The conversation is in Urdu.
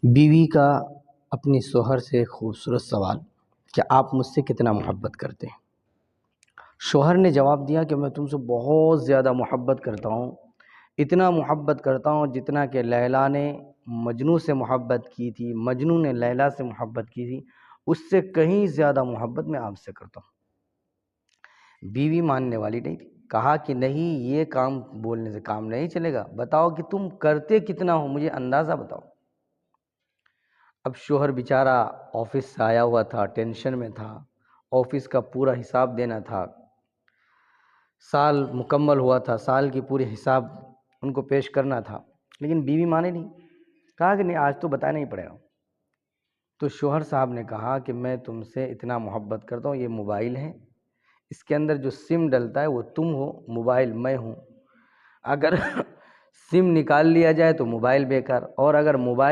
بیوی کا اپنی شوہر سے ایک خوبصورت سوال کہ آپ مجھ سے کتنا محبت کرتے ہیں؟ شوہر نے جواب دیا کہ میں تم سے بہت زیادہ محبت کرتا ہوں، اتنا محبت کرتا ہوں جتنا کہ لیلا نے مجنوں سے محبت کی تھی، مجنوں نے لیلا سے محبت کی تھی، اس سے کہیں زیادہ محبت میں آپ سے کرتا ہوں۔ بیوی ماننے والی نہیں تھی، کہا کہ نہیں، یہ کام بولنے سے کام نہیں چلے گا، بتاؤ کہ تم کرتے کتنا ہو، مجھے اندازہ بتاؤ۔ اب شوہر بیچارہ آفس سے آیا ہوا تھا، ٹینشن میں تھا، آفس کا پورا حساب دینا تھا، سال مکمل ہوا تھا، سال کی پوری حساب ان کو پیش کرنا تھا، لیکن بیوی مانے نہیں، کہا کہ نہیں، آج تو بتانا ہی پڑے گا۔ تو شوہر صاحب نے کہا کہ میں تم سے اتنا محبت کرتا ہوں، یہ موبائل ہے، اس کے اندر جو سم ڈلتا ہے وہ تم ہو، موبائل میں ہوں، اگر سم نکال لیا جائے تو موبائل بیکار، اور اگر موبائل